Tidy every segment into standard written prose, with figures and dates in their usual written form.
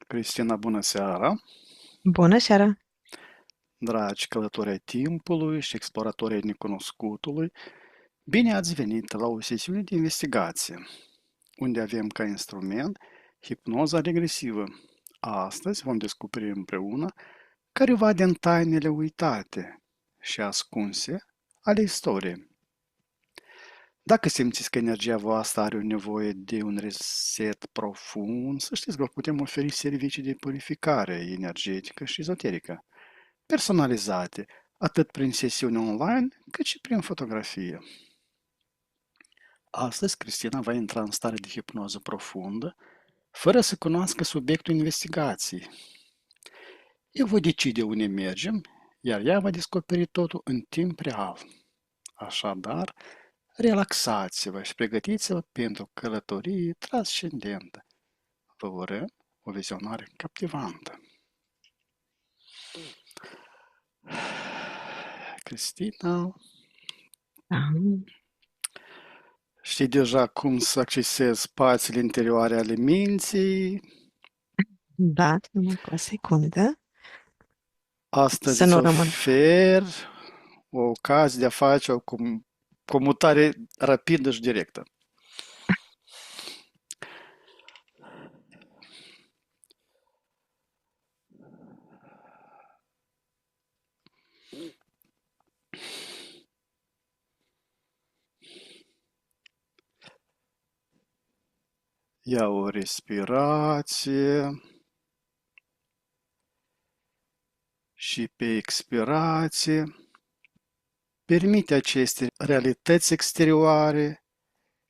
Cristina, bună seara! Bună seara! Dragi călători ai timpului și exploratori ai necunoscutului, bine ați venit la o sesiune de investigație, unde avem ca instrument hipnoza regresivă. Astăzi vom descoperi împreună careva din tainele uitate și ascunse ale istoriei. Dacă simțiți că energia voastră are o nevoie de un reset profund, să știți că vă putem oferi servicii de purificare energetică și ezoterică, personalizate, atât prin sesiuni online, cât și prin fotografie. Astăzi, Cristina va intra în stare de hipnoză profundă, fără să cunoască subiectul investigației. Eu voi decide unde mergem, iar ea va descoperi totul în timp real. Așadar, relaxați-vă și pregătiți-vă pentru călătorie transcendentă. Vă urăm o vizionare captivantă. Cristina, Da, știi deja cum să accesezi spațiile interioare ale minții. da, numai cu o secundă. Astăzi Să îți nu rămân. ofer o ocazie de a face o comutare rapidă și directă. Ia o respirație și pe expirație permite aceste realități exterioare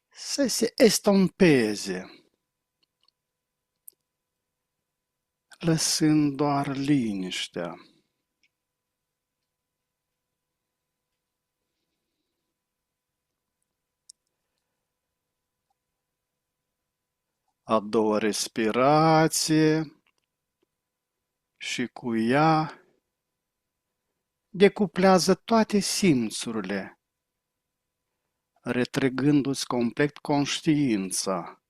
să se estompeze, lăsând doar liniștea. A doua respirație și cu ea decuplează toate simțurile, retrăgându-ți complet conștiința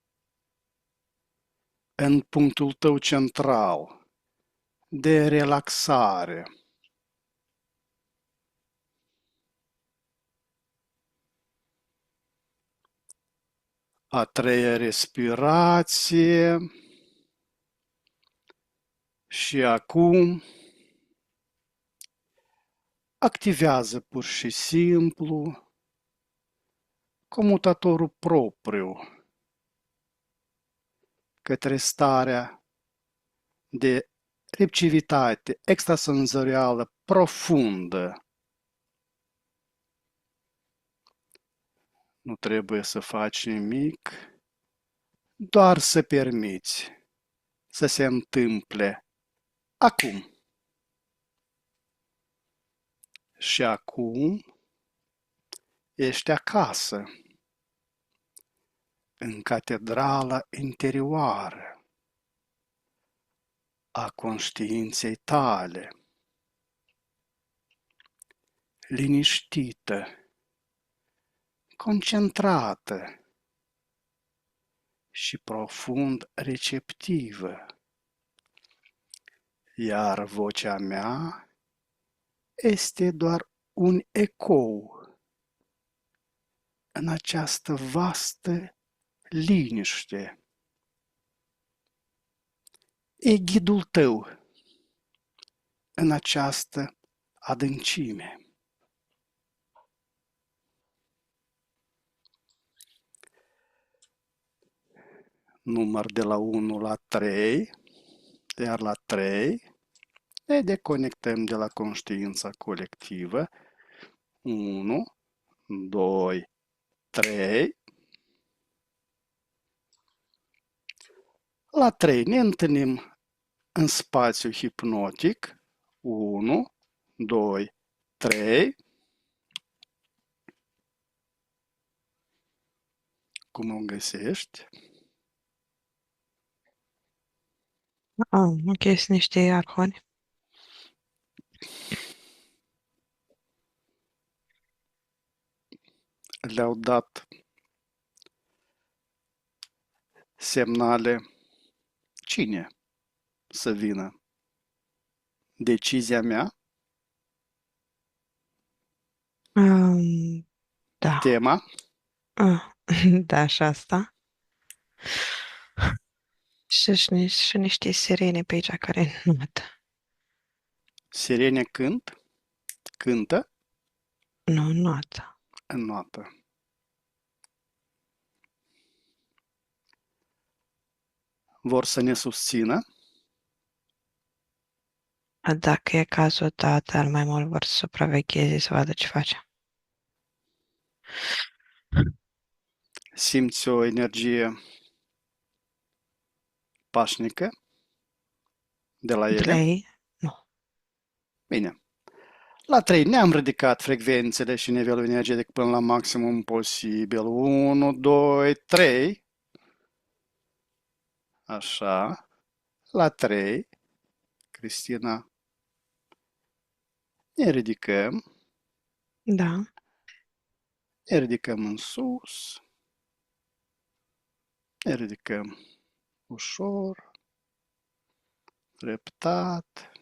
în punctul tău central de relaxare. A treia respirație și acum activează pur și simplu comutatorul propriu către starea de receptivitate extrasenzorială profundă. Nu trebuie să faci nimic, doar să permiți să se întâmple acum. Și acum ești acasă, în catedrala interioară a conștiinței tale, liniștită, concentrată și profund receptivă. Iar vocea mea este doar un ecou în această vastă liniște. E ghidul tău în această adâncime. Număr de la 1 la 3, iar la 3 ne deconectăm de la conștiința colectivă. 1, 2, 3. La 3 ne întâlnim în spațiu hipnotic. 1, 2, 3. Cum o găsești? Ok, sunt niște arhoni. Le-au dat semnale cine? să vină? Decizia mea? Da. Tema? Ah, da, și asta. Și niște sirene pe aici care not. Sirene cânt? Cântă Nu, not. în noapte. Vor să ne susțină? Dacă e cazul, da, dar mai mult vor să supravegheze să vadă ce face. Simți o energie pașnică de la De la ele? ei? Nu. Bine. La 3 ne-am ridicat frecvențele și nivelul energetic până la maximum posibil. 1, 2, 3. Așa. La 3, Cristina, ne ridicăm. Da. Ne ridicăm în sus. Ne ridicăm ușor, treptat,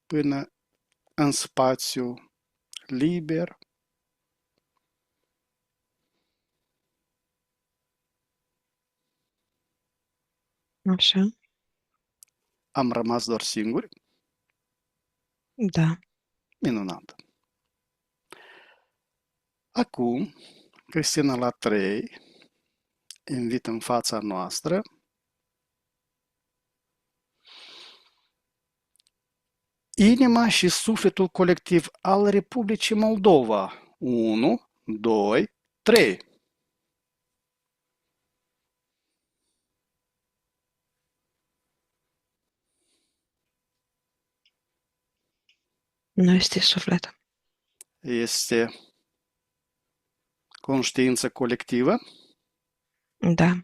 până în spațiu liber. Așa. Am rămas doar singuri. Da. Minunat. Acum, Cristina la 3 invit în fața noastră inima și sufletul colectiv al Republicii Moldova. 1, 2, 3. Nu este suflet. Este conștiință colectivă. Da.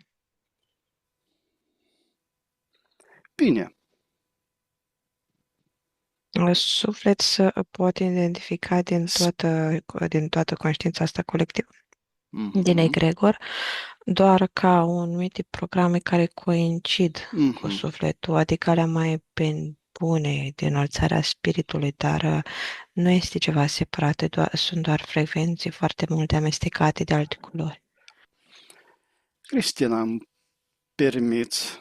Bine. Suflet să pot identifica din toată conștiința asta colectivă, din Mhm, egregor, doar ca un anumite programe care coincid cu mhm. sufletul, adică alea mai bune de înălțarea spiritului, dar nu este ceva separat, sunt doar frecvențe foarte multe amestecate de alte culori. Cristina, îmi permiți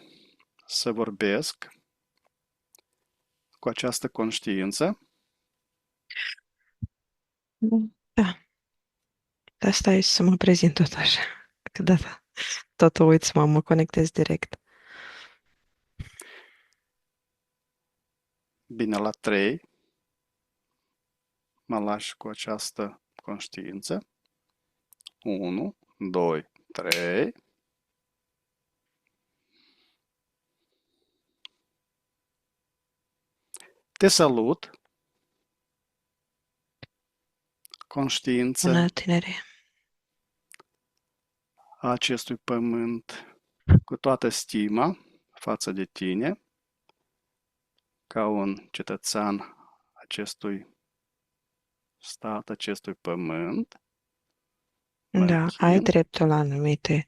să vorbesc cu această conștiință? Da, de asta e să mă prezint tot așa. Câteodată tot uit să mă conectez direct. Bine, la 3 mă lași cu această conștiință. 1, 2, 3. Te salut, conștiință Bună tinere. a acestui pământ, cu toată stima față de tine, ca un cetățean acestui stat, acestui pământ. Mă Da, ai închin. dreptul la anumite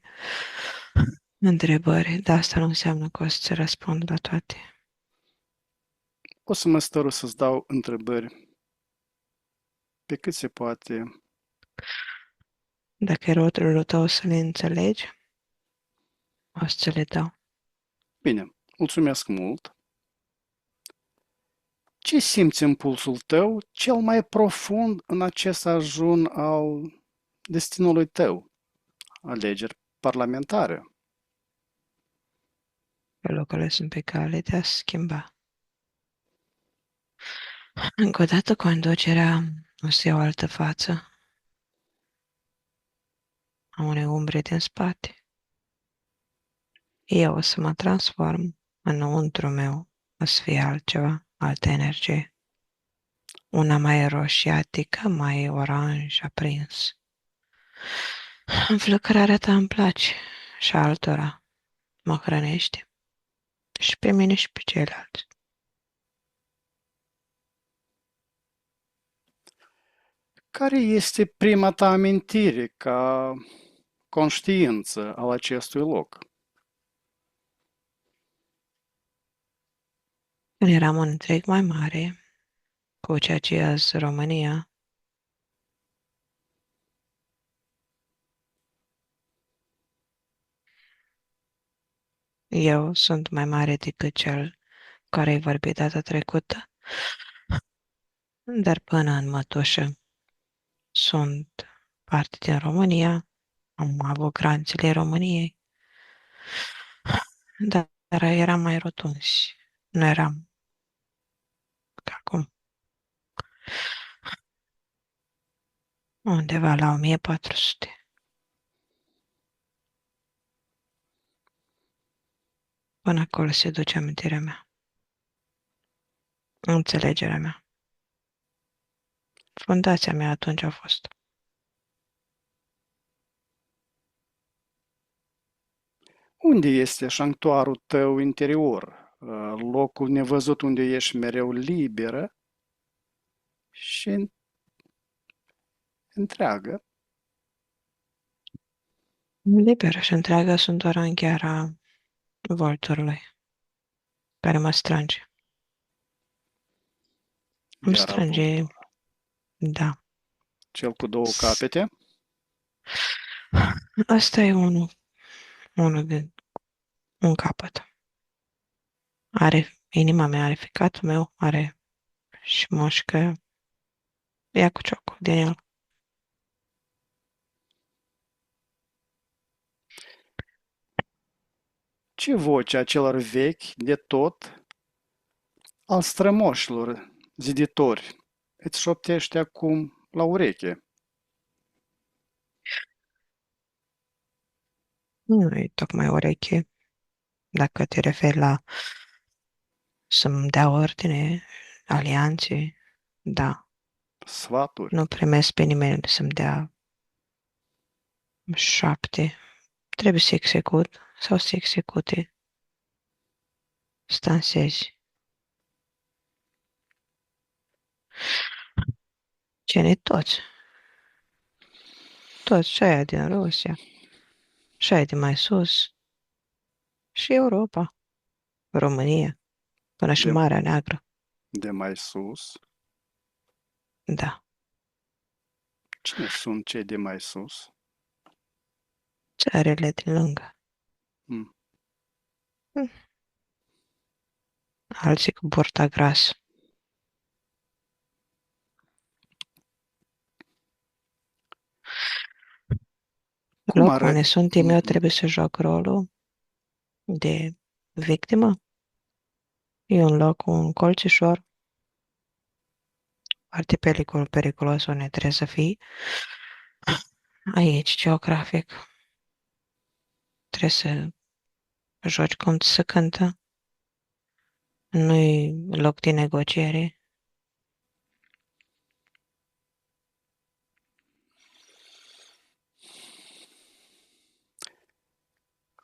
întrebări, dar asta nu înseamnă că o să răspund la toate. O să mă stăru să-ți dau întrebări pe cât se poate. Dacă e rolul tău să le înțelegi, o să le dau. Bine, mulțumesc mult. Ce simți în pulsul tău cel mai profund în acest ajun al destinului tău? Alegeri parlamentare. Că locurile sunt pe cale de a se schimba. Încă o dată, conducerea o să ia o altă față a unei umbre din spate. Eu o să mă transform înăuntru meu, o să fie altceva, altă energie. Una mai roșiatică, mai oranj aprins. Înflăcărarea ta îmi place și altora mă hrănește și pe mine și pe ceilalți. Care este prima ta amintire ca conștiință al acestui loc? Când eram un întreg mai mare, cu ceea ce e azi România, eu sunt mai mare decât cel care ai vorbit data trecută, dar până în mătușă sunt parte din România, am avut granțile României, dar eram mai rotunzi. Nu eram ca acum, undeva la 1400. Până acolo se duce amintirea mea, înțelegerea mea. Fundația mea atunci a fost. Unde este sanctuarul tău interior? Locul nevăzut unde ești mereu liberă și întreagă? Liberă și întreagă sunt doar în gheara volturului care mă strânge. Îmi Gheara strânge, vultur. da. Cel cu două capete? Asta e unul din un capăt. Inima mea are ficatul meu, are și moșcă, ia cu ciocul din el. Ce voce a celor vechi de tot al strămoșilor ziditori îți șoptește acum la ureche? Nu e tocmai ureche, dacă te referi la să-mi dea ordine, alianțe, da. Sfaturi? Nu primesc pe nimeni să-mi dea 7. Trebuie să execut sau să execute, stansezi. Cine toți? Toți, și aia din Rusia, și aia de mai sus, și Europa, România, până și De, Marea Neagră. de mai sus? Da, Cine sunt cei de mai sus? țările din lângă. Hmm. Hm, Alții cu burta grasă. Cum Locul unde arăt? sunt eu Mhm. trebuie să joc rolul de victimă. E un loc, un colțișor, foarte periculos unde trebuie să fii. Aici, geografic, trebuie să joci cum ți se cântă. Nu-i loc de negociere.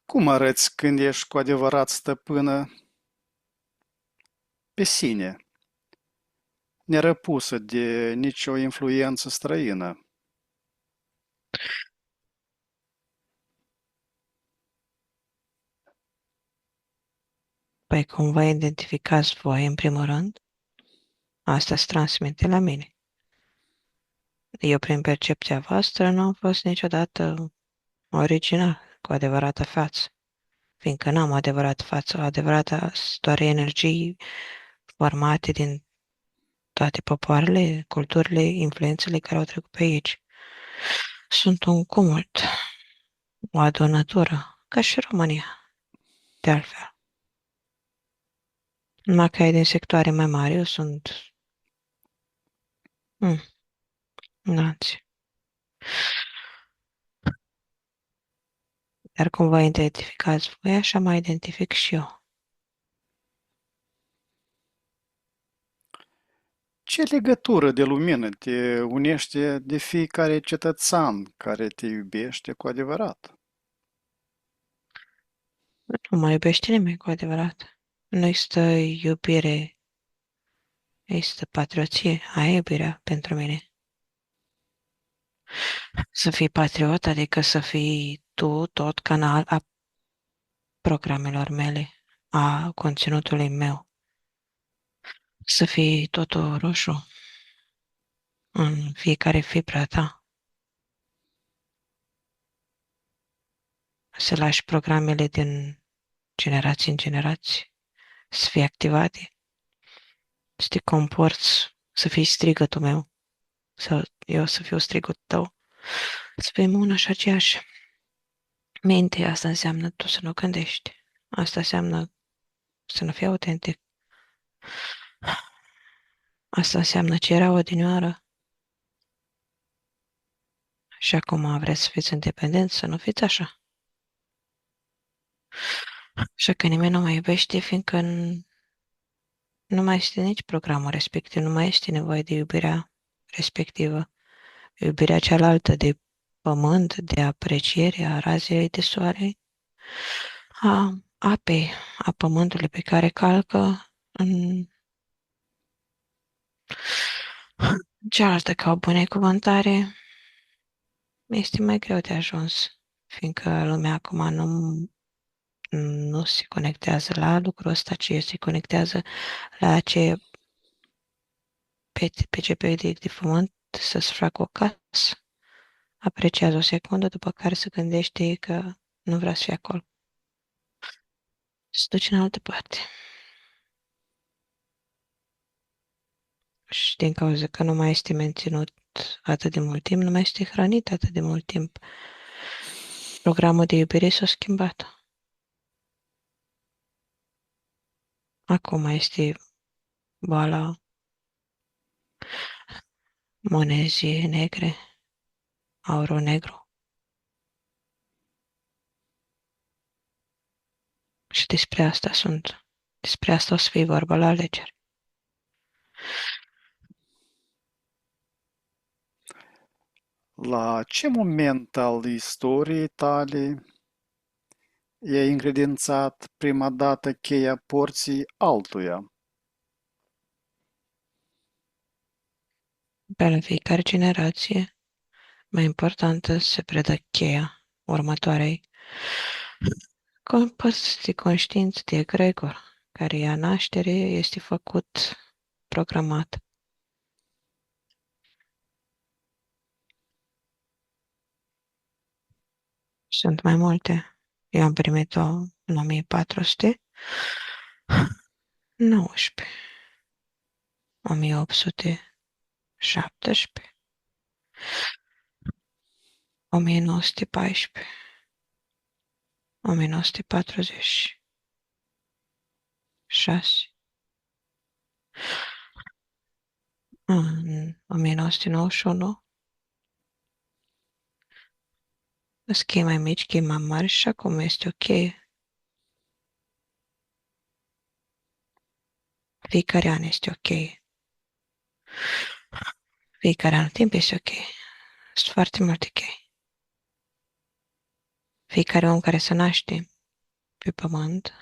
Cum arăți când ești cu adevărat stăpână pe sine, nerăpusă de nicio influență străină? Păi cum vă identificați voi, în primul rând, asta se transmite la mine. Eu, prin percepția voastră, nu am fost niciodată original, cu adevărată față, fiindcă n-am o adevărată față, o adevărată doar energii formate din toate popoarele, culturile, influențele care au trecut pe aici. Sunt un cumult, o adunătură, ca și România, de altfel. Numai că e din sectoare mai mari, eu sunt mm, nați. Dar cum vă identificați voi, așa mă identific și eu. Ce legătură de lumină te unește de fiecare cetățean care te iubește cu adevărat? Nu mă iubește nimeni cu adevărat. Nu există iubire, există patrioție, aia e iubirea pentru mine. Să fii patriot, adică să fii tu tot canal a programelor mele, a conținutului meu. să fii totul roșu în fiecare fibră ta, să lași programele din generații în generații, să fie activate, să te comporți, să fii strigătul meu, să eu să fiu strigătul tău, să fim una și aceeași. Minte, asta înseamnă tu să nu gândești. Asta înseamnă să nu fii autentic. Asta înseamnă ce era odinioară. Și acum vreți să fiți independenți, să nu fiți așa. Așa că nimeni nu mai iubește, fiindcă nu mai este nici programul respectiv, nu mai este nevoie de iubirea respectivă. Iubirea cealaltă de pământ, de apreciere a razei de soare, a apei, a pământului pe care calcă în cealaltă ca o binecuvântare, este mai greu de ajuns, fiindcă lumea acum nu se conectează la lucrul ăsta, ci se conectează la ce pe ce pe de pământ să-ți facă o casă. Apreciază o secundă, după care se gândește că nu vrea să fie acolo. Se duce în altă parte. Și din cauza că nu mai este menținut atât de mult timp, nu mai este hrănit atât de mult timp. Programul de iubire s-a schimbat. Acum este boala monezii negre, aurul negru. Și despre asta sunt. Despre asta o să fie vorba la alegeri. La ce moment al istoriei tale i-ai încredințat prima dată cheia porții altuia? Pe la fiecare generație, mai importantă, se predă cheia următoarei părți de conștiință de egregor, care ia naștere, este făcut programat. Sunt mai multe. Eu am primit-o în 1400, 19, 1817, 1914, 1946, în 1991, chei mai mici, chei mai mari și acum este ok. Fiecare an este ok. Fiecare an timp este ok. Sunt foarte multe chei. Fiecare om care se naște pe pământ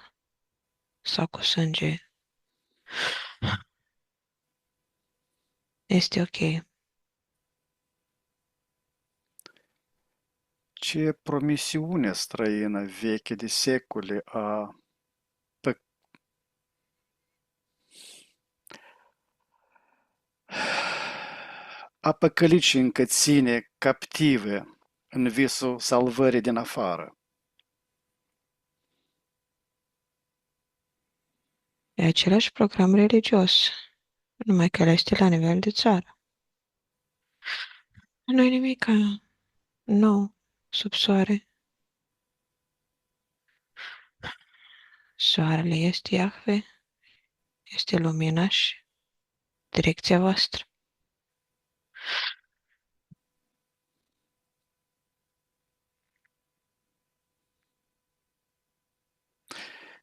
sau cu sânge este ok. Ce promisiune străină veche de secole pă- a păcălit și încă ține captive în visul salvării din afară? E același program religios, numai că ăla este la nivel de țară. Nu e nimic nou sub soare. Soarele este Iahve, este lumina și direcția voastră.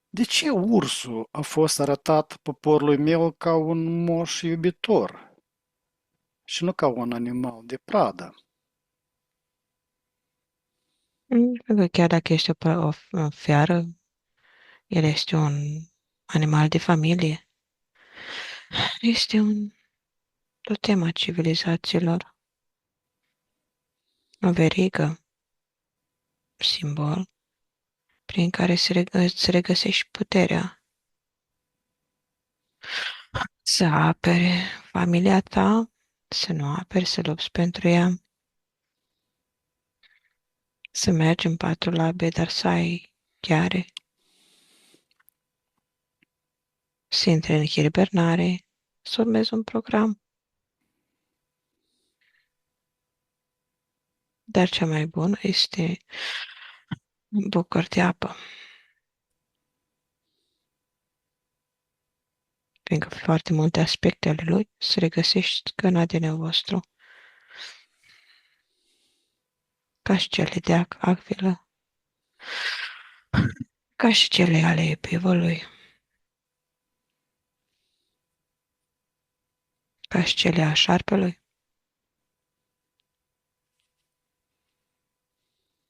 De ce ursul a fost arătat poporului meu ca un moș iubitor și nu ca un animal de pradă? Pentru că chiar dacă este o fiară, el este un animal de familie. Este un totem a civilizațiilor. O verigă, simbol, prin care îți regăsești puterea. Să apere familia ta, să nu aperi, să lupți pentru ea, să mergi în patul albe, dar să ai chiare, să intri în hibernare, să urmezi un program. Dar cea mai bună este bucur de apă, fiindcă foarte multe aspecte ale lui se regăsește în ADN-ul vostru, ca și cele de acvilă, ca și cele ale pivălui, ca și cele a șarpelui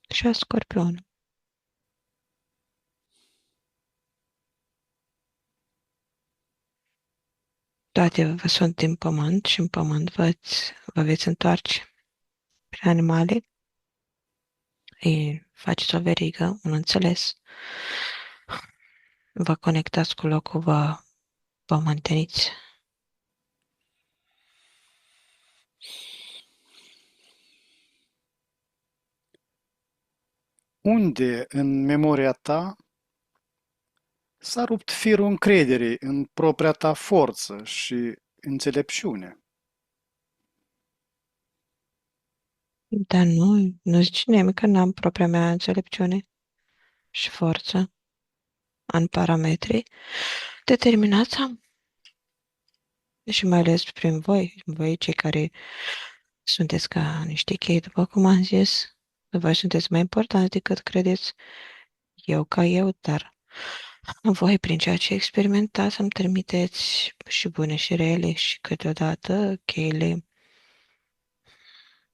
și a scorpionului. Toate vă sunt din pământ și în pământ vă veți întoarce. Prin animale îi faceți o verigă, un înțeles, vă conectați cu locul, vă mânteniți. Unde în memoria ta s-a rupt firul încrederii în propria ta forță și înțelepciune? Dar nu zice nimeni că n-am propria mea înțelepciune și forță în parametri determinați am. Și mai ales prin voi cei care sunteți ca niște chei, după cum am zis, voi sunteți mai importanți decât credeți, eu ca eu, dar voi, prin ceea ce experimentați, îmi trimiteți și bune și rele și câteodată cheile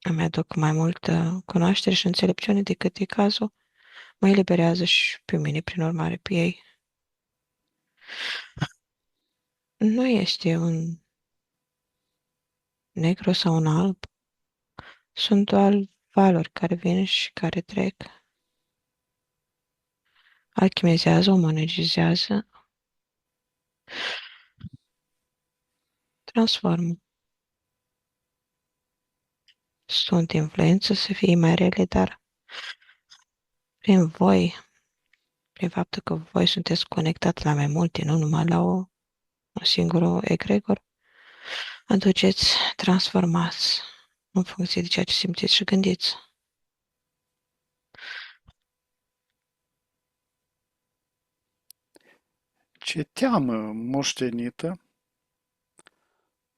îmi aduc mai multă cunoaștere și înțelepciune decât e cazul, mă eliberează și pe mine, prin urmare, pe ei. Nu este un negru sau un alb, sunt doar valori care vin și care trec. Alchimizează, omonizează, transformă. Sunt influență să fie mai rele, dar prin voi, prin faptul că voi sunteți conectați la mai multe, nu numai la un singur egregor, aduceți, transformați în funcție de ceea ce simțiți și gândiți. Ce teamă moștenită,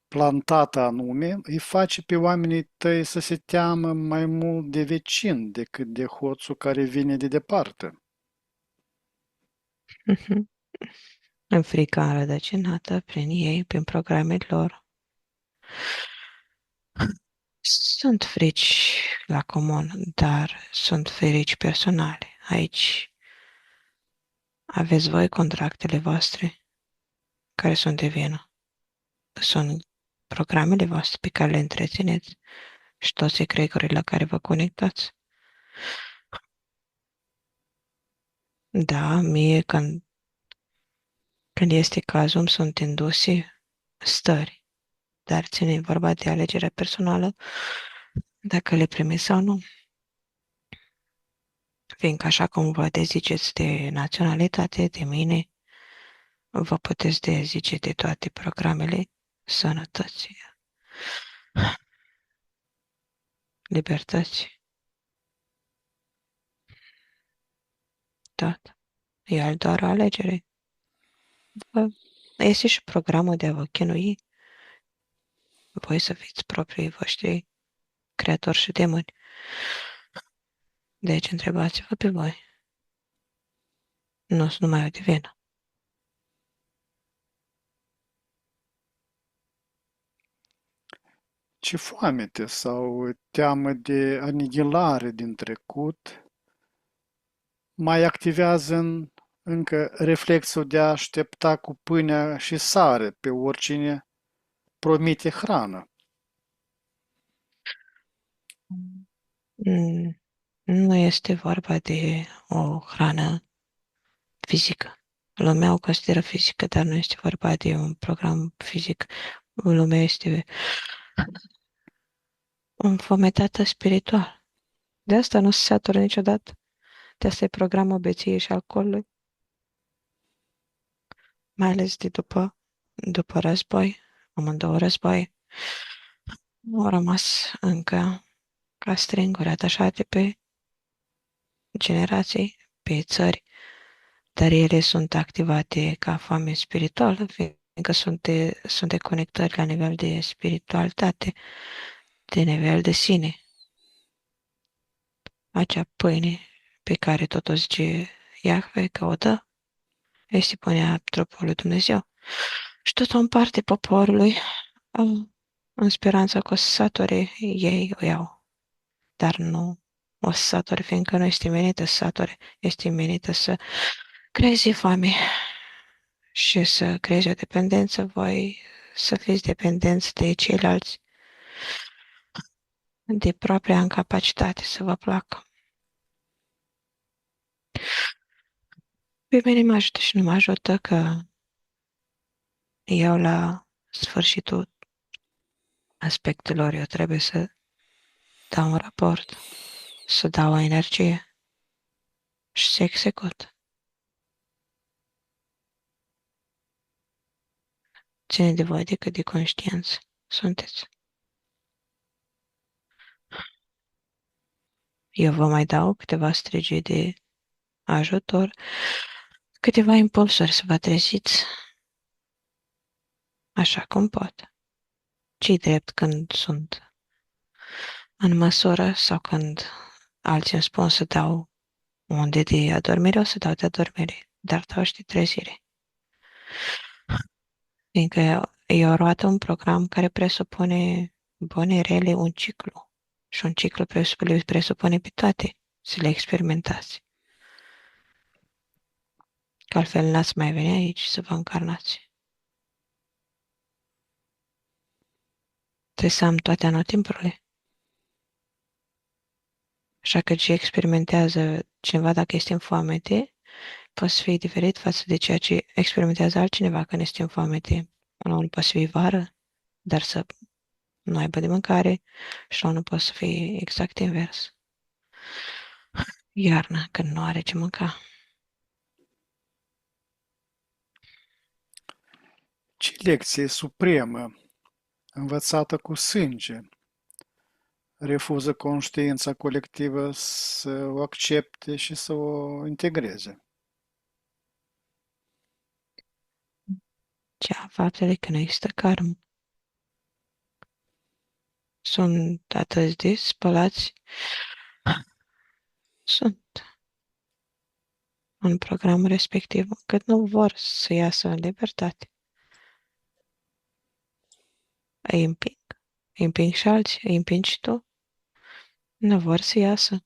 plantată anume, îi face pe oamenii tăi să se teamă mai mult de vecin decât de hoțul care vine de departe? În frica înrădăcinată prin ei, prin programele lor. Sunt frici la comun, dar sunt frici personale. Aici aveți voi contractele voastre care sunt de vină. Sunt programele voastre pe care le întrețineți și toți ecregorii la care vă conectați. Da, mie când este cazul îmi sunt induse stări, dar ține vorba de alegerea personală dacă le primiți sau nu. Fiindcă așa cum vă deziceți de naționalitate, de mine, vă puteți dezice de toate programele sănătății, libertății, tot. E doar o alegere. Vă- Este și programul de a vă chinui, voi să fiți proprii voștri creatori și demoni. Deci întrebați-vă pe voi. Nu sunt numai o divină. Ce foamete sau teamă de anihilare din trecut mai activează încă reflexul de a aștepta cu pâinea și sare pe oricine promite hrană. Nu este vorba de o hrană fizică. Lumea o consideră fizică, dar nu este vorba de un program fizic. Lumea este înfometată spiritual. De asta nu se satură niciodată. De asta e programul beției și alcoolului, mai ales de după război, amândouă război, au rămas încă ca stringuri atașate pe generații, pe țări, dar ele sunt activate ca foame spirituală, fiindcă sunt de conectări la nivel de spiritualitate, de nivel de sine. Acea pâine pe care tot o zice Iahve că o dă, este pâinea trupului lui Dumnezeu. Și tot o împarte poporului în speranța că o să satore ei o iau. Dar nu o să satore, fiindcă nu este menită să satore, este menită să creeze foame și să creeze o dependență, voi să fiți dependenți de ceilalți, de propria incapacitate să vă placă. Pe mine mă ajută și nu mă ajută că eu la sfârșitul aspectelor eu trebuie să dau un raport, să dau o energie și să execut. Ține de voi decât de conștiință sunteți. Eu vă mai dau câteva strigii de ajutor, câteva impulsuri să vă treziți așa cum pot. Ce-i drept când sunt în măsură sau când alții îmi spun să dau unde de adormire, o să dau de adormire, dar dau și de trezire. Fiindcă eu roată un program care presupune bune, rele, un ciclu. Și un ciclu presupune pe toate să le experimentați. Că altfel n-ați mai veni aici să vă încarnați. Trebuie să am toate anotimpurile. Așa că ce experimentează cineva dacă este în foamete, poate să fie diferit față de ceea ce experimentează altcineva când este în foamete. La unul poate să fie vară, dar să nu aibă de mâncare și la unul poate să fie exact invers. Iarna, când nu are ce mânca. Ce lecție supremă, învățată cu sânge, refuză conștiința colectivă să o accepte și să o integreze? Cea faptele că nu există karmă. Sunt atât de spălați. Sunt în programul respectiv, încât nu vor să iasă în libertate. Îi împing. Îi împing și alții, îi împingi și tu. Nu vor să iasă.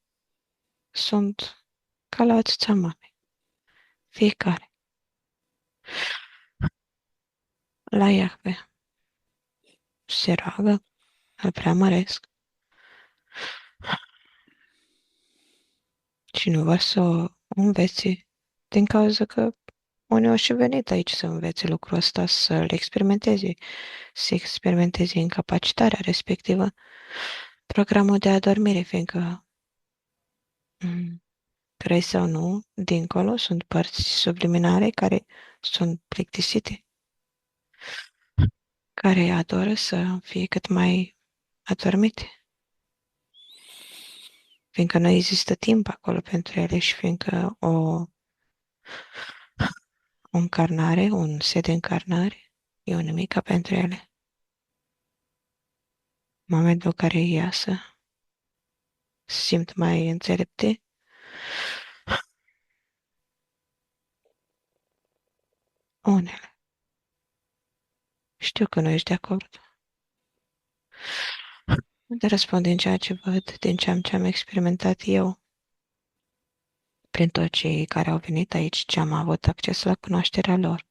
Sunt ca la atâția mamei. Fiecare. La Iahve. Se roagă, îl preamăresc. Și nu vor să o învețe din cauza că unii au și venit aici să învețe lucrul ăsta, să-l experimenteze, să experimenteze incapacitarea respectivă, programul de adormire, fiindcă crezi sau nu, dincolo sunt părți subliminare care sunt plictisite, care adoră să fie cât mai adormite, fiindcă nu există timp acolo pentru ele și fiindcă o încarnare, un set de încarnare, e o nimica pentru ele. În momentul în care iasă, se simt mai înțelepte, unele. Știu că nu ești de acord. Te răspund din ceea ce văd, din ce am experimentat eu, prin toți cei care au venit aici, ce am avut acces la cunoașterea lor.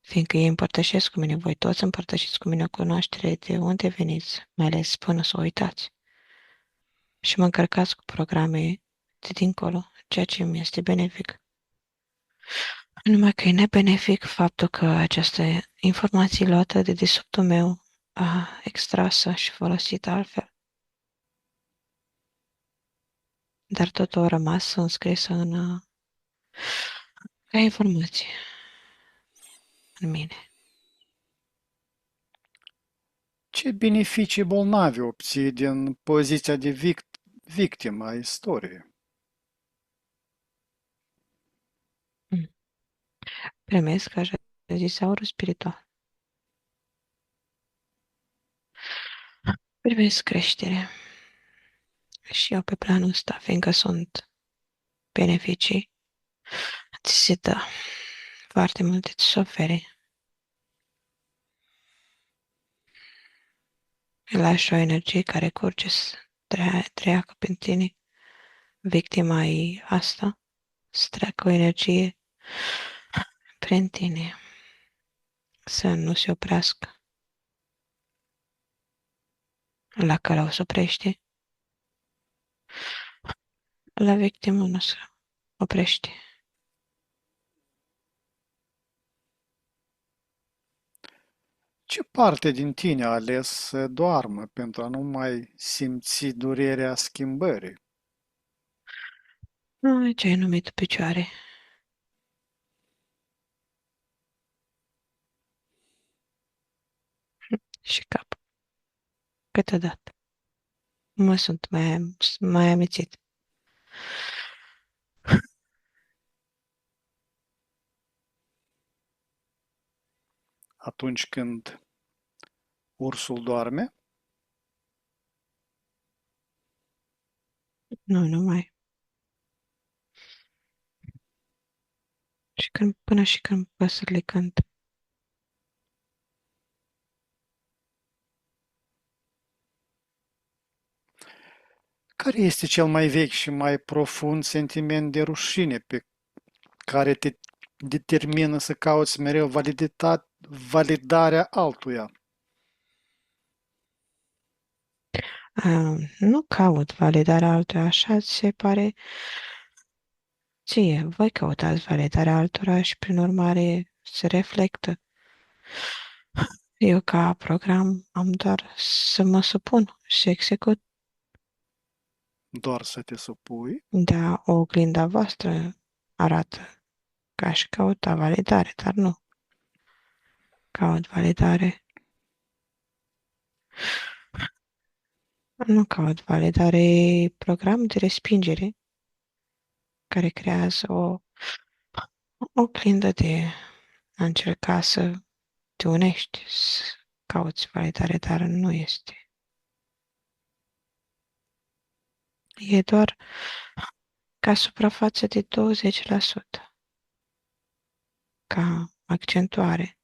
Fiindcă ei împărtășesc cu mine, voi toți împărtășiți cu mine o cunoaștere de unde veniți, mai ales până să o uitați. Și mă încărcați cu programe de dincolo, ceea ce mi este benefic. Numai că e nebenefic faptul că această informație luată de desubtul meu extrasă și folosită altfel. Dar totul a rămas înscrisă ca informație în mine. Ce beneficii bolnavi obții din poziția de victimă a istoriei? Mm. Primesc, așa zis, aurul spiritual. Primesc creștere. Și eu pe planul ăsta, fiindcă sunt beneficii, ți se dă foarte multe suferi. Îi lași o energie care curge să treacă pe tine. Victima e asta, să treacă o energie prin tine, să nu se oprească. La care o să oprește, la victimă nu se oprește. Ce parte din tine a ales să doarmă pentru a nu mai simți durerea schimbării? Ce ai numit picioare și cap, câteodată. Mă sunt mai amețit. Atunci când ursul doarme, Nu mai. Și până și când păsările cântă. care este cel mai vechi și mai profund sentiment de rușine pe care te determină să cauți mereu validarea altuia? Nu caut validarea altora, așa ți se pare ție. Voi căutați validarea altora și, prin urmare, se reflectă. Eu, ca program, am doar să mă supun și execut. Doar să te supui? Da, o oglinda voastră arată că aș căuta validare, dar nu caut validare. Nu caut validare, e program de respingere care creează o oglindă de a încerca să te unești, să cauți validare, dar nu este. E doar ca suprafață de 20%, ca accentuare.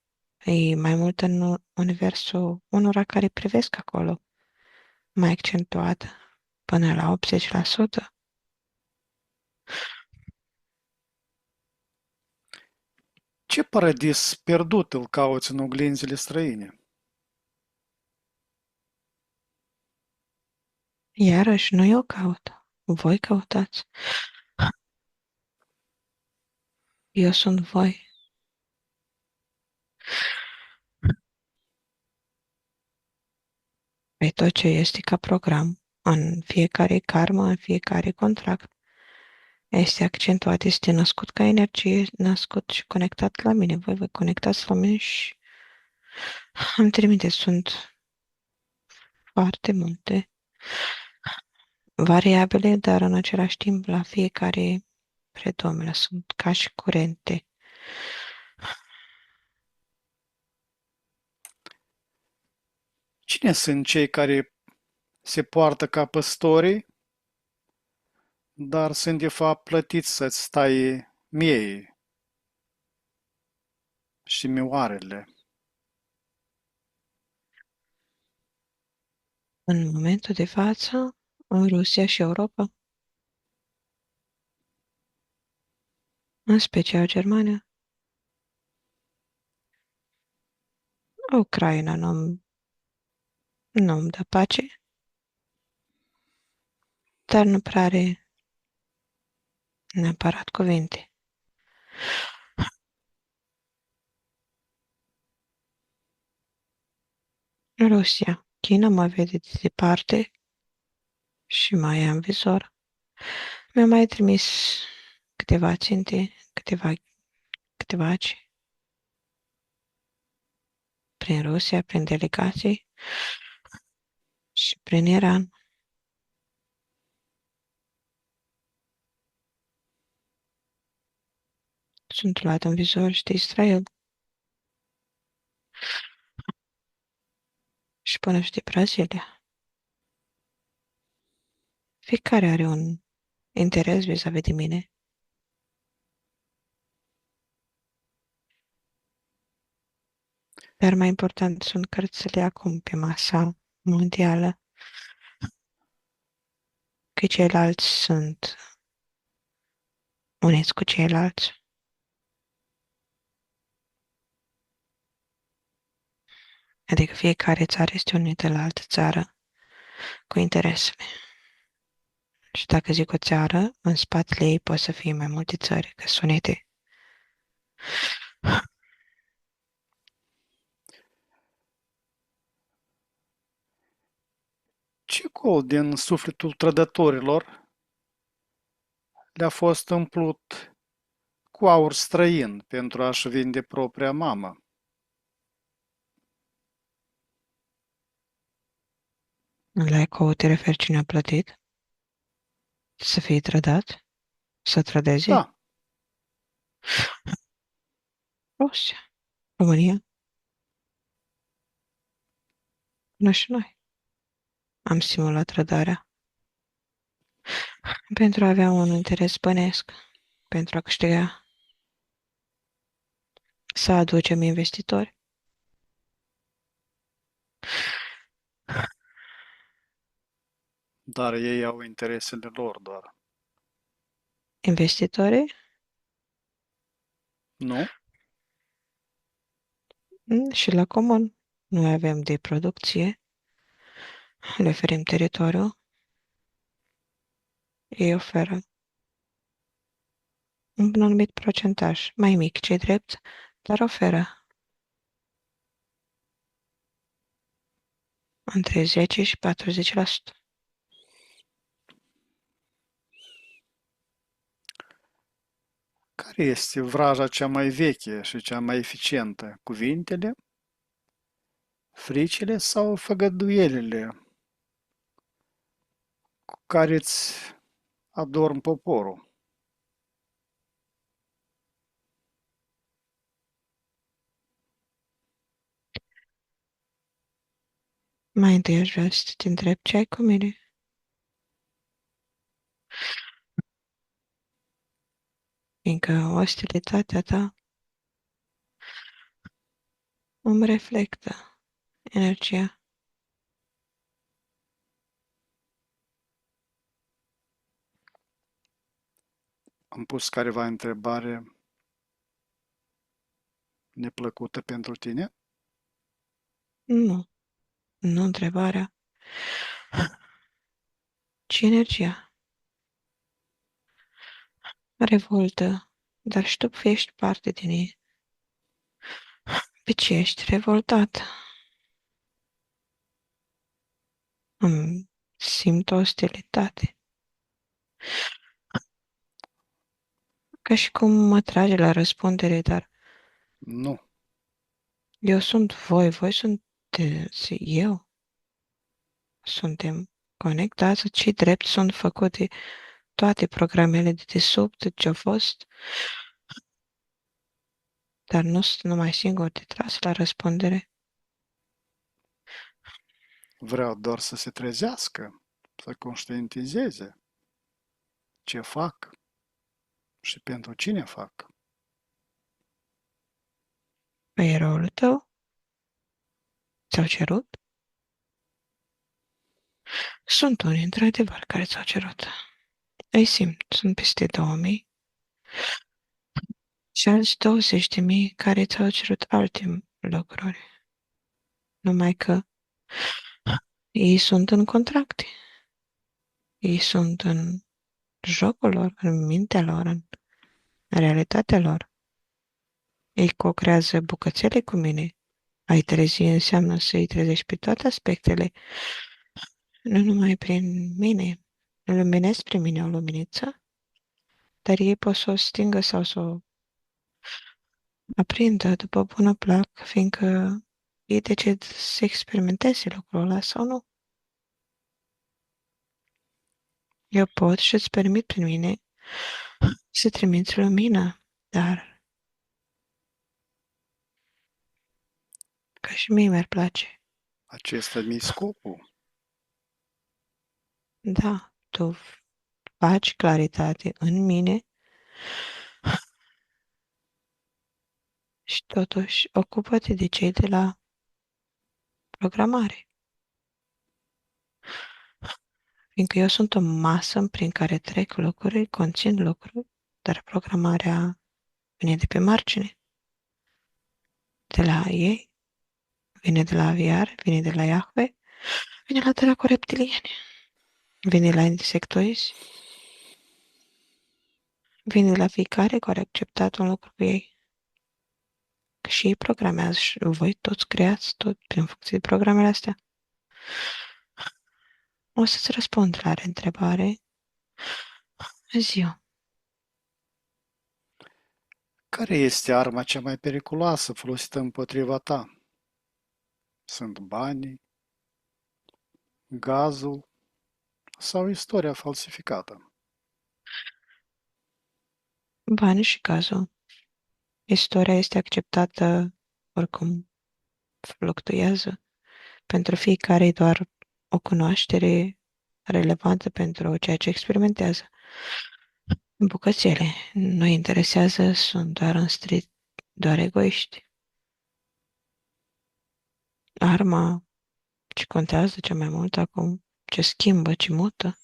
E mai mult în universul unora care privesc acolo, mai accentuată, până la 80%. Ce paradis pierdut îl cauți în oglinzile străine? Iarăși, nu eu caut, voi căutați. Eu sunt voi. Pe tot ce este ca program, în fiecare karmă, în fiecare contract, este accentuat, este născut ca energie, născut și conectat la mine. Voi vă conectați la mine și îmi trimite. Sunt foarte multe variabile, dar în același timp la fiecare predomină. Sunt ca și curente. Cine sunt cei care se poartă ca păstorii, dar sunt de fapt plătiți să-ți stai miei și mioarele? În momentul de față, în Rusia și Europa, în special Germania, Ucraina nu-mi dă pace, dar nu prea are neapărat cuvinte. Rusia. China mă vede de departe și mai am vizor. Mi-a mai trimis câteva ținte, câteva prin Rusia, prin delegații și prin Iran. Sunt luat în vizor și de Israel. Și până și de Brazilia. Fiecare are un interes vis-a-vis de mine. Dar mai important sunt cărțile acum pe masa mondială, că ceilalți sunt uniți cu ceilalți. Adică fiecare țară este unită la altă țară cu interesele. Și dacă zic o țară, în spatele ei pot să fie mai multe țări, că sunt unite. Ce gol din sufletul trădătorilor le-a fost umplut cu aur străin pentru a-și vinde propria mamă? La eco te referi cine a plătit? Să fie trădat? Să trădeze? Da, Rusia. România? Nu și noi. Am simulat trădarea pentru a avea un interes bănesc, pentru a câștiga, să aducem investitori. dar ei au interesele lor doar. Investitorii Nu? și la comun. Noi avem de producție, le oferim teritoriu, ei oferă un anumit procentaj, mai mic, ce drept, dar oferă între 10 și 40%. Care este vraja cea mai veche și cea mai eficientă? Cuvintele, fricile sau făgăduielile cu care îți adorm poporul? Mai întâi aș vrea să te întreb ce ai cu mine, fiindcă ostilitatea ta îmi reflectă energia. Am pus careva întrebare neplăcută pentru tine? Nu, nu întrebarea, ci energia. Revoltă, dar și tu ești parte din ei. Pe ce ești revoltat? Simt ostilitate. Ca și cum mă trage la răspundere, dar Nu. eu sunt voi sunteți eu. Suntem conectați, ce drept sunt făcute toate programele de desubt ce au fost, dar nu sunt numai singur de tras la răspundere. Vreau doar să se trezească, să conștientizeze ce fac și pentru cine fac. Păi e rolul tău? Ți-au cerut? Sunt unii, într-adevăr, care ți-au cerut. Îi simt, sunt peste 2000 și alți 20.000 care ți-au cerut alte lucruri. Numai că ei sunt în contracte. Ei sunt în jocul lor, în mintea lor, în realitatea lor. Ei co-creează bucățele cu mine, A-i trezi înseamnă să-i trezești pe toate aspectele, nu numai prin mine. Luminez prin mine o luminiță, dar ei pot să o stingă sau să o aprindă după bună plac, fiindcă ei decid să experimenteze lucrul ăla sau nu. Eu pot și îți permit prin mine să trimiți lumină, dar ca și mie mi-ar place. Acesta mi scopul. Da, tu faci claritate în mine și totuși ocupă-te de cei de la programare. Fiindcă eu sunt o masă prin care trec lucruri, conțin lucruri, dar programarea vine de pe margine, de la ei, vine de la VR, vine de la Yahweh, vine la dracu reptilieni, vine la insectoizi, vine de la fiecare care a acceptat un lucru cu ei. Că și ei programează și voi toți creați tot prin funcție de programele astea. O să-ți răspund la întrebare. Ziua. Care este arma cea mai periculoasă folosită împotriva ta? Sunt banii, gazul sau istoria falsificată? Bani și cazul. Istoria este acceptată oricum fluctuează. Pentru fiecare e doar o cunoaștere relevantă pentru ceea ce experimentează. Bucățele nu interesează, sunt doar în street, doar egoiști. Arma ce contează cel mai mult acum, ce schimbă, ce mută,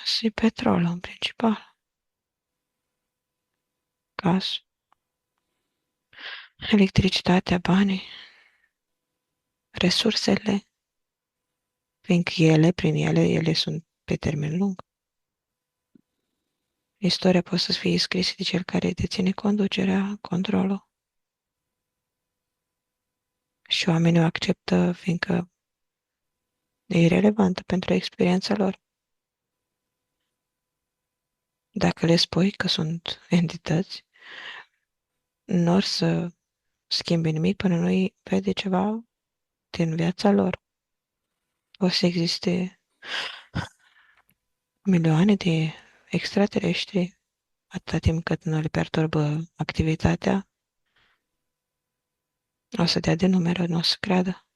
și petrolul în principal, gaz, electricitatea, banii, resursele, fiindcă ele sunt pe termen lung. Istoria poate să fie scrisă de cel care deține conducerea, controlul. Și oamenii o acceptă fiindcă e irelevantă pentru experiența lor. Dacă le spui că sunt entități, nu or să schimbe nimic până nu-i vede ceva din viața lor. O să existe milioane de extraterestri atâta timp cât nu le perturbă activitatea, o să dea de numere, nu o să creadă.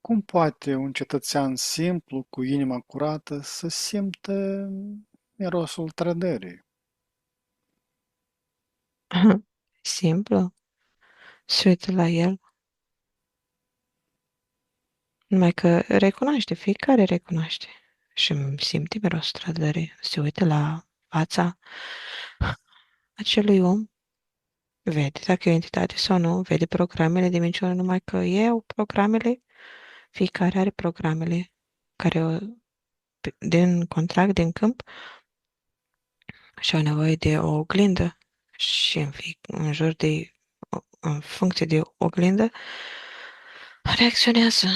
Cum poate un cetățean simplu cu inima curată să simtă mirosul trădării? Simplu, se uită la el, numai că recunoaște, fiecare recunoaște și îmi simte miros trădării. Se uită la fața acelui om, vede dacă e o entitate sau nu, vede programele de minciună, numai că ei au programele, fiecare are programele care din contract, din câmp, și au nevoie de o oglindă și în jur de, în funcție de oglindă, reacționează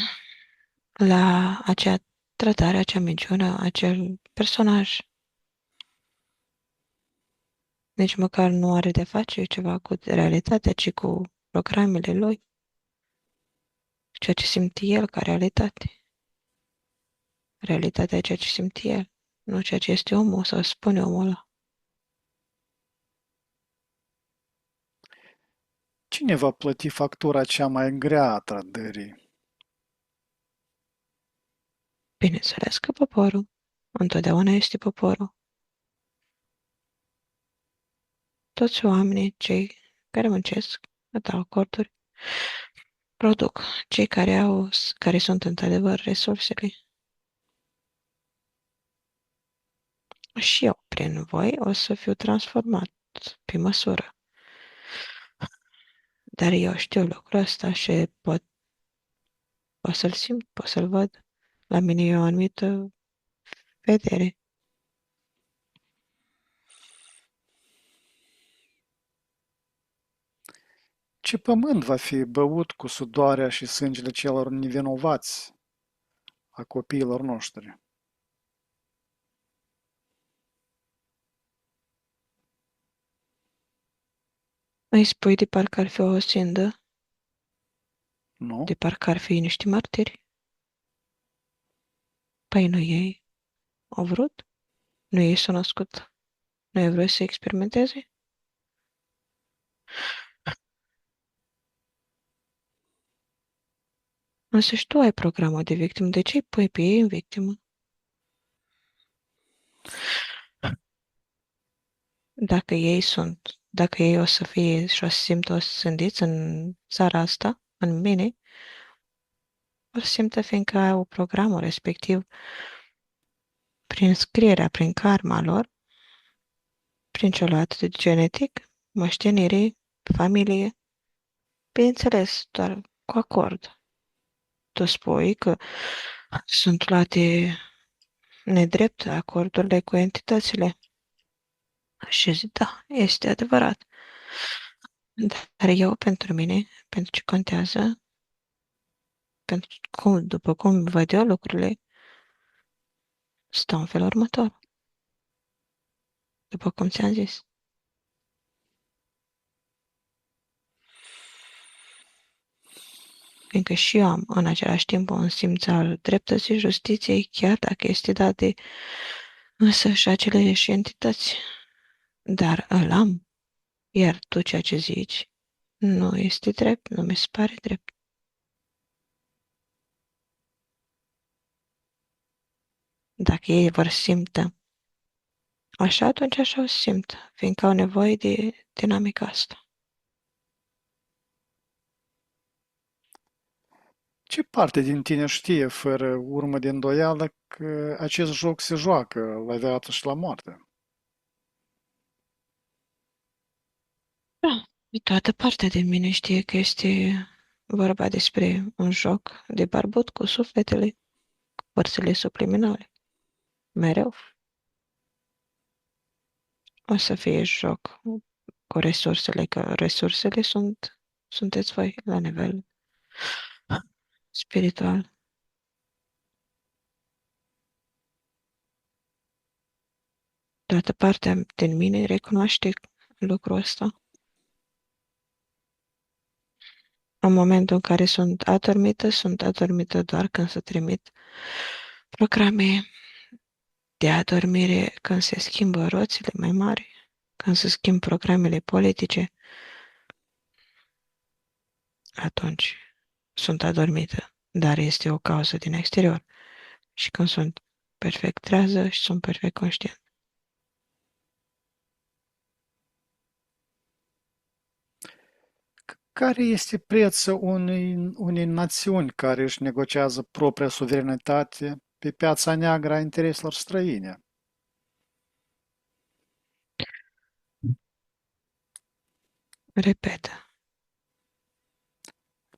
la acea tratare, acea minciună, acel personaj. Nici măcar nu are de face ceva cu realitatea, ci cu programele lui, ceea ce simte el ca realitate. Realitatea e ceea ce simte el, nu ceea ce este omul sau spune omul ăla. Cine va plăti factura cea mai grea a trădării? Bineînțeles că poporul întotdeauna este poporul. Toți oamenii, cei care muncesc, dau acorduri, produc, cei care sunt într-adevăr resursele. Și eu, prin voi, o să fiu transformat pe măsură. Dar eu știu lucrul ăsta și pot să-l simt, pot să-l văd. La mine e o anumită vedere. Ce pământ va fi băut cu sudoarea și sângele celor nevinovați a copiilor noștri? Îi spui de parcă ar fi o osindă, Nu? de parcă ar fi niște martiri. Păi nu ei au vrut? Nu ei s-au născut? Nu ei vrut să experimenteze? Însă și tu ai programul de victimă, de ce îi pui pe ei în victimă? Dacă ei o să fie și o să simtă osândiți în țara asta, în mine, o să simtă fiindcă au programul respectiv prin scrierea, prin karma lor, prin ce luat de genetic, moștenire, familie, bineînțeles, doar cu acord. Tu spui că sunt luate nedrept acordurile cu entitățile. Și zic, da, este adevărat. Dar eu, pentru mine, pentru ce contează, după cum văd eu lucrurile, stau în felul următor, după cum ți-am zis. Fiindcă și eu am în același timp un simț al dreptății și justiției, chiar dacă este dat de însă și aceleși entități. Dar îl am, iar tu ceea ce zici nu este drept, nu mi se pare drept. Dacă ei vor simtă așa, atunci așa o simt, fiindcă au nevoie de dinamica asta. Ce parte din tine știe, fără urmă de îndoială, că acest joc se joacă la viață și la moarte? Da, toată partea din mine știe că este vorba despre un joc de barbut cu sufletele, cu părțile subliminale. Mereu o să fie joc cu resursele, că resursele sunteți voi la nivel spiritual. Toată partea din mine recunoaște lucrul ăsta. În momentul în care sunt adormită doar când se trimit programe de adormire, când se schimbă roțile mai mari, când se schimbă programele politice, atunci sunt adormită, dar este o cauză din exterior. Și când sunt perfect trează și sunt perfect conștient. Care este prețul unei națiuni care își negociază propria suveranitate pe piața neagră a intereselor străine? Repet,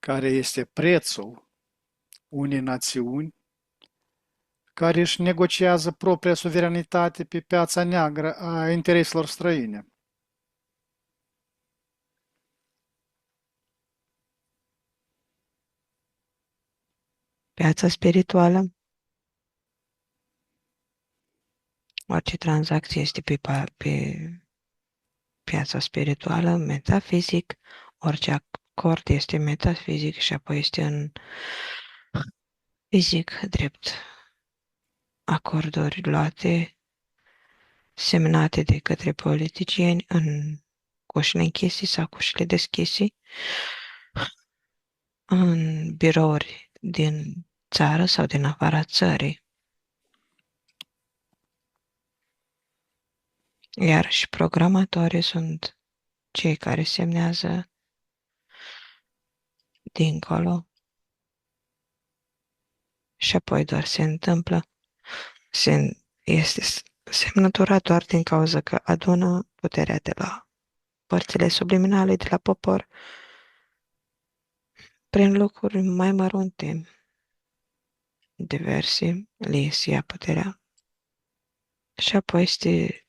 Care este prețul unei națiuni care își negociază propria suveranitate pe piața neagră a intereselor străine? piața spirituală, orice tranzacție este pe piața spirituală, metafizic, orice acord este metafizic și apoi este în fizic, drept acorduri luate, semnate de către politicieni în cușile închise sau cușile deschise, în birouri din țară sau din afara țării. Iar și programatorii sunt cei care semnează dincolo și apoi doar se întâmplă. Este semnătura doar din cauza că adună puterea de la părțile subliminale de la popor prin lucruri mai mărunte, diverse, le ia puterea și apoi este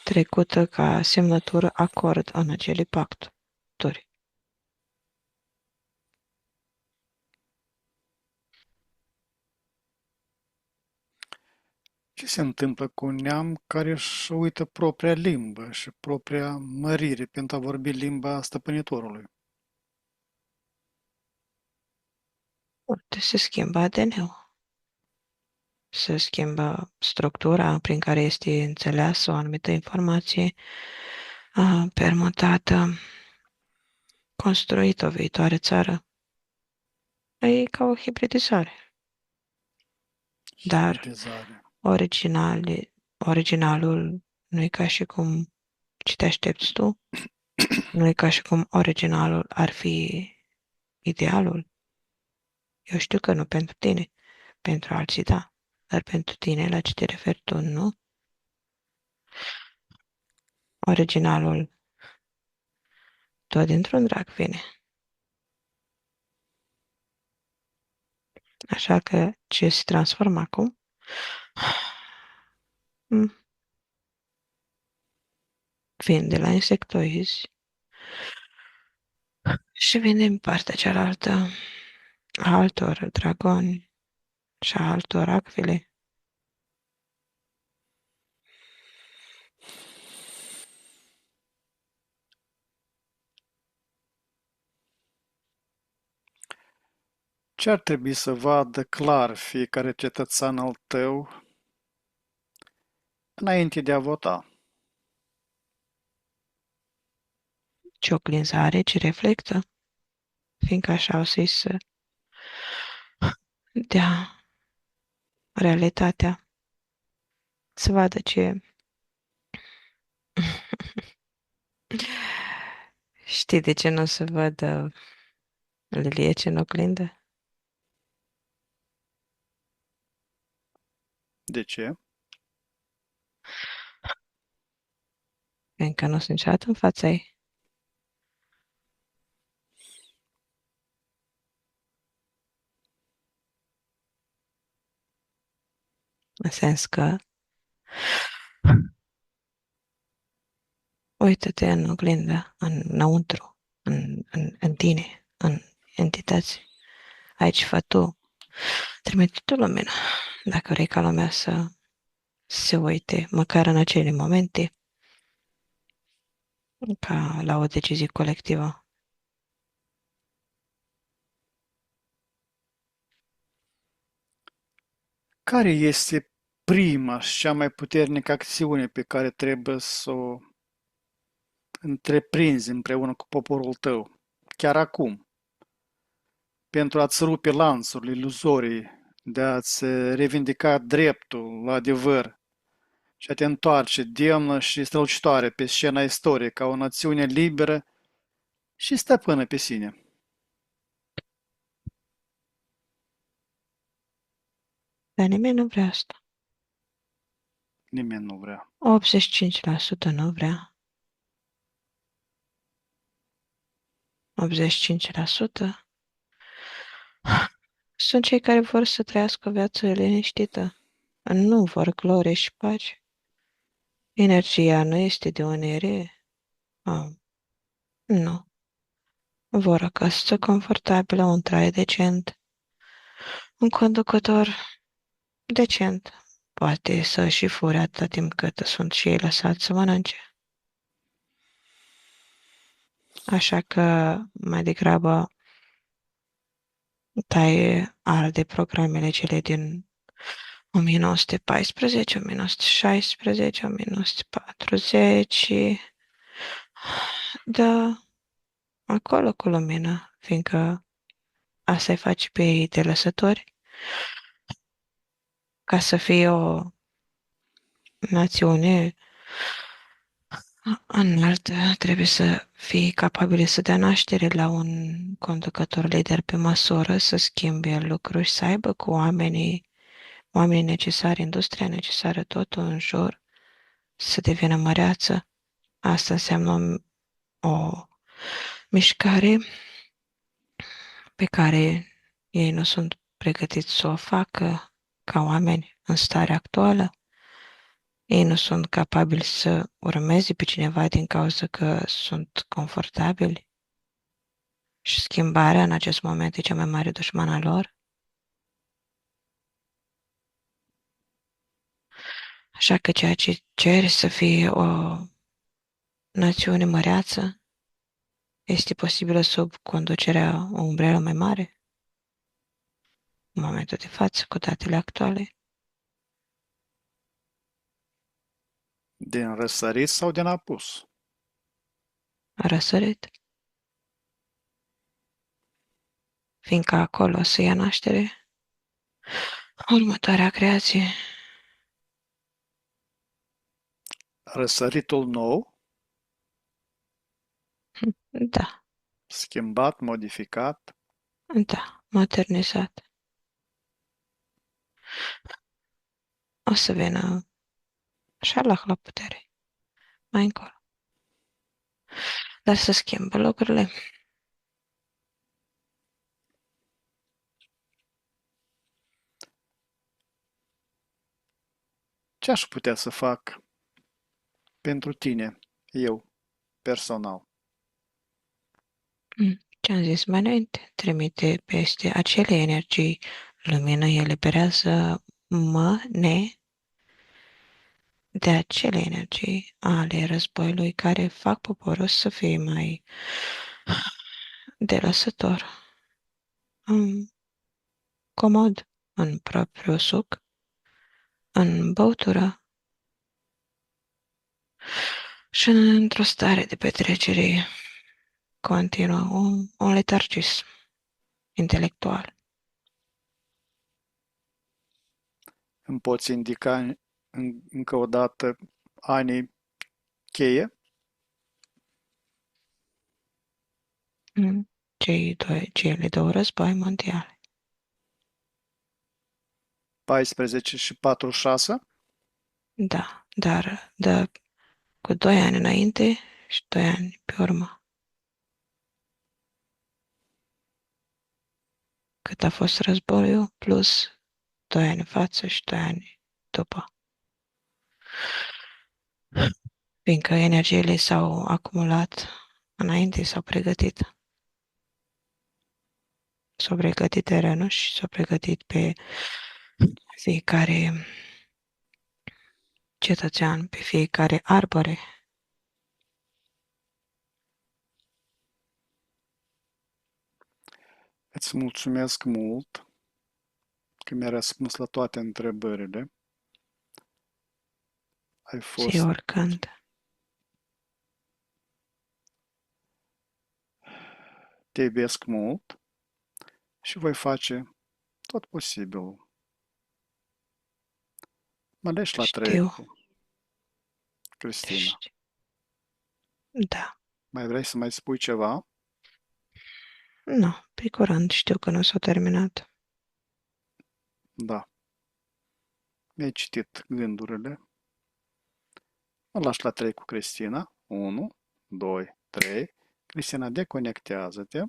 trecută ca semnătură acord în acele pacturi. Ce se întâmplă cu un neam care își uită propria limbă și propria mărire pentru a vorbi limba stăpânitorului? Se schimbă ADN-ul, se schimbă structura prin care este înțeleasă o anumită informație, permutată, construită o viitoare țară. E ca o hibridizare, dar Hibridizare. originalul nu e ca și cum ce te aștepți tu, nu e ca și cum originalul ar fi idealul. Eu știu că nu pentru tine, pentru alții da, dar pentru tine, la ce te referi tu, nu? Originalul tot dintr-un drag vine. Așa că ce se transformă acum mm, vin de la insectoizi și vin din partea cealaltă a altor dragoni și a altor acvile. Ce ar trebui să vadă clar fiecare cetățean al tău înainte de a vota? Ce oglinză are, ce reflectă, fiindcă așa o să-i să dea realitatea, să vadă ce... Știi de ce nu o să vadă liliece în oglindă? De ce? Fiindcă nu sunt niciodată în fața ei. În sens că uită-te în oglindă, înăuntru, în tine, în entități. Aici fă tu. Trimite tu lumina. Dacă vrei ca lumea să se uite, măcar în acele momente, ca la o decizie colectivă. Care este prima și cea mai puternică acțiune pe care trebuie să o întreprinzi împreună cu poporul tău, chiar acum, pentru a-ți rupe lanțurile iluzorii, de a-ți revindica dreptul la adevăr și a te întoarce demnă și strălucitoare pe scena istoriei ca o națiune liberă și stăpână pe sine? Dar nimeni nu vrea asta. Nimeni nu vrea. 85% nu vrea. 85% sunt cei care vor să trăiască o viață liniștită. Nu vor glorie și pace. Energia nu este de unire. Ah, nu. Vor o casă confortabilă, un trai decent, un conducător decent. Poate să și fure atâta timp cât sunt și ei lăsați să mănânce. Așa că mai degrabă taie arde programele cele din 1914, 1916, 1940, da, acolo cu lumină, fiindcă asta îi face pe ei de lăsători, ca să fie o națiune înaltă, trebuie să fie capabile să dea naștere la un conducător lider pe măsură, să schimbe lucruri și să aibă cu oamenii necesari, industria necesară, totul în jur, să devină măreață. Asta înseamnă o mișcare pe care ei nu sunt pregătiți să o facă ca oameni în starea actuală. Ei nu sunt capabili să urmeze pe cineva din cauza că sunt confortabili și schimbarea în acest moment e cea mai mare dușmana lor. Așa că ceea ce ceri să fie o națiune măreață este posibilă sub conducerea o umbrelă mai mare, în momentul de față, cu datele actuale. Din răsărit sau din apus? A răsărit, fiindcă acolo o să ia naștere următoarea creație. Răsăritul nou, Da, schimbat, modificat, da, modernizat. O să vină Șarlac la putere, mai încolo. Dar să schimbă lucrurile. ce aș putea să fac pentru tine, eu, personal? Ce-am zis mai înainte, trimite peste acele energii lumină, eliberează ne de acele energii ale războiului care fac poporul să fie mai delăsător, comod în propriul suc, în băutură și într-o stare de petrecere continuă, un letargism intelectual. Îmi poți indica încă o dată anii cheie? Cele două război mondiale. 14 și 46? Da, dar cu 2 ani înainte și 2 ani pe urmă. Cât a fost războiul, plus 2 ani în față și 2 ani după. Fiindcă energiile s-au acumulat înainte, s-au pregătit. S-au pregătit terenul și s-au pregătit pe fiecare cetățean, pe fiecare arbore. Îți mulțumesc mult că mi-ai răspuns la toate întrebările. Ai Și fost, oricând. te iubesc mult și voi face tot posibilul. Mă leși la 3 Știu. cu Cristina. Da. Mai vrei să mai spui ceva? Nu, pe curând știu că nu s-au terminat. Da. Mi-ai citit gândurile. Mă lași la 3 cu Cristina. 1, 2, 3. Cristina, deconectează-te.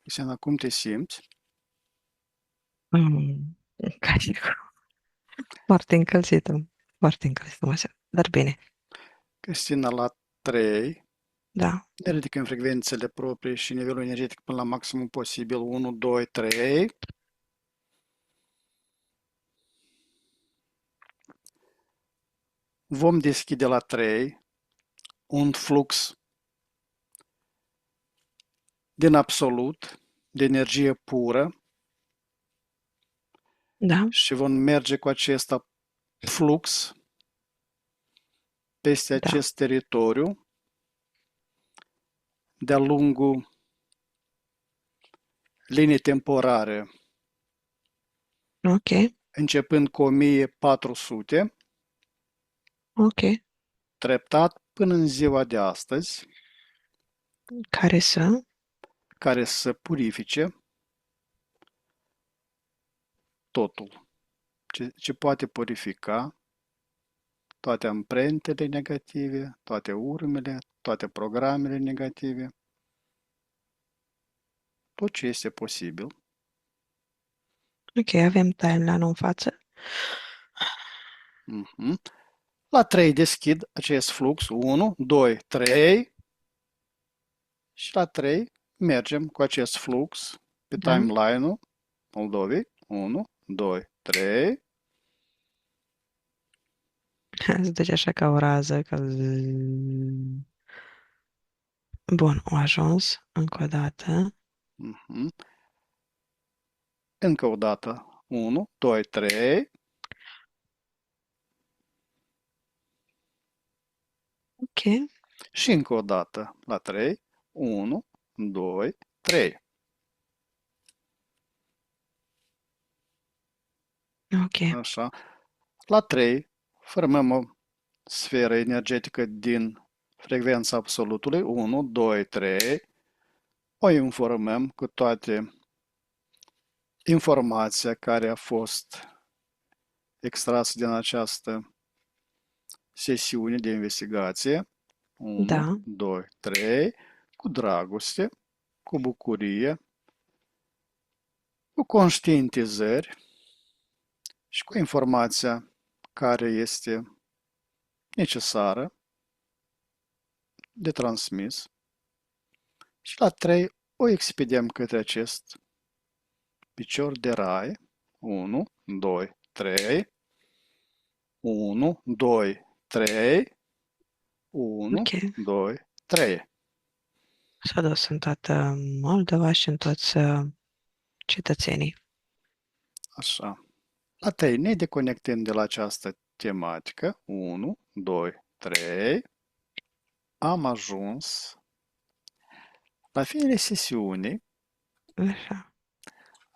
Cristina, cum te simți? Mm, ca și foarte încălzită. Foarte încălzită, dar bine. Cristina, la 3. Da. Ne ridicăm frecvențele proprii și nivelul energetic până la maximum posibil. 1, 2, 3. Vom deschide la 3 un flux din absolut, de energie pură Da. și vom merge cu acest flux peste Da. acest teritoriu de-a lungul linii temporare, Ok. începând cu 1400, Ok. treptat până în ziua de astăzi, Care să? care să purifice totul, ce poate purifica toate amprentele negative, toate urmele, toate programele negative, tot ce este posibil. Ok, avem timeline în față. Mhm. La 3 deschid acest flux, 1, 2, 3 și la 3 mergem cu acest flux pe Da? timeline-ul Moldovei. 1, 2, 3. Se duce așa ca o rază, ca... Bun, au ajuns încă o dată. Mhm. Încă o dată. 1, 2, 3. Ok, Și încă o dată la 3. 1, 2, 3. ok, Așa. La 3 formăm o sferă energetică din frecvența absolutului. 1, 2, 3. O informăm cu toate informația care a fost extrasă din această sesiune de investigație. 1, da, 2, 3. Cu dragoste, cu bucurie, cu conștientizări și cu informația care este necesară de transmis. Și la 3 o expediem către acest picior de rai. 1, 2, 3. 1, 2, 3. 1, ok. 2, 3. S-a dus în toată Moldova și în toți cetățenii. Așa. La 3 ne deconectăm de la această tematică. 1, 2, 3. Am ajuns la finele sesiunii. Așa,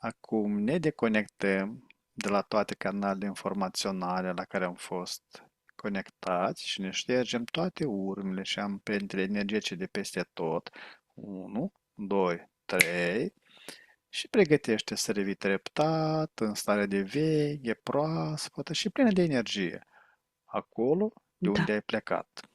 Acum ne deconectăm de la toate canalele informaționale la care am fost conectați și ne ștergem toate urmele și amprentele energetice de peste tot. 1, 2, 3. Și pregătește să revii treptat, în stare de veche, proaspătă și plină de energie, acolo de unde da. ai plecat.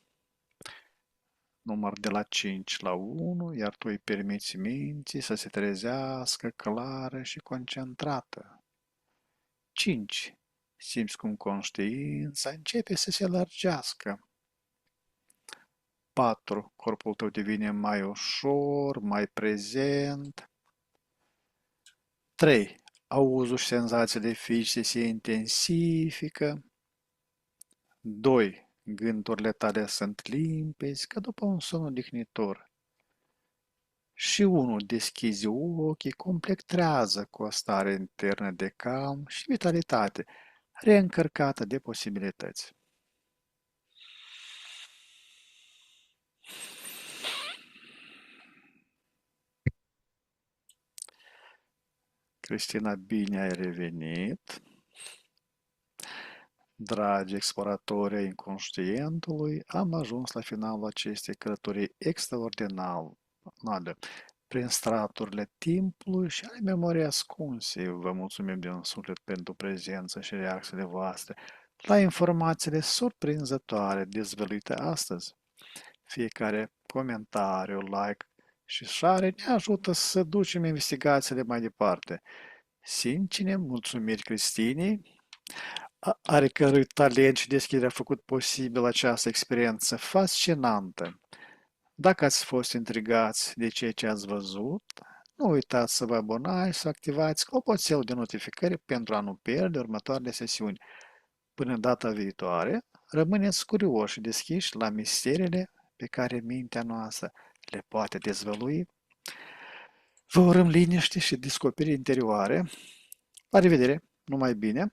Număr de la 5 la 1, iar tu îi permiți minții să se trezească clară și concentrată. 5. Simți cum conștiința începe să se lărgească. 4. Corpul tău devine mai ușor, mai prezent. 3. Auzul și senzațiile fizice se intensifică. 2. Gândurile tale sunt limpezi ca după un somn odihnitor. Și 1. Deschizi ochii complet trează cu o stare internă de calm și vitalitate, reîncărcată de posibilități. Cristina, bine ai revenit! Dragi exploratori ai inconștientului, am ajuns la finalul acestei călătorii extraordinare prin straturile timpului și ale memoriei ascunse. Vă mulțumim din suflet pentru prezență și reacțiile voastre la informațiile surprinzătoare dezvăluite astăzi. Fiecare comentariu, like și share ne ajută să ducem investigațiile mai departe. Sincere, mulțumiri Cristinei, ale cărui talent și deschidere a făcut posibil această experiență fascinantă. Dacă ați fost intrigați de ceea ce ați văzut, nu uitați să vă abonați și să activați clopoțelul de notificări pentru a nu pierde următoarele sesiuni. Până data viitoare, rămâneți curioși și deschiși la misteriile pe care mintea noastră le poate dezvălui. Vă urăm liniște și descoperiri interioare. La revedere! Numai bine!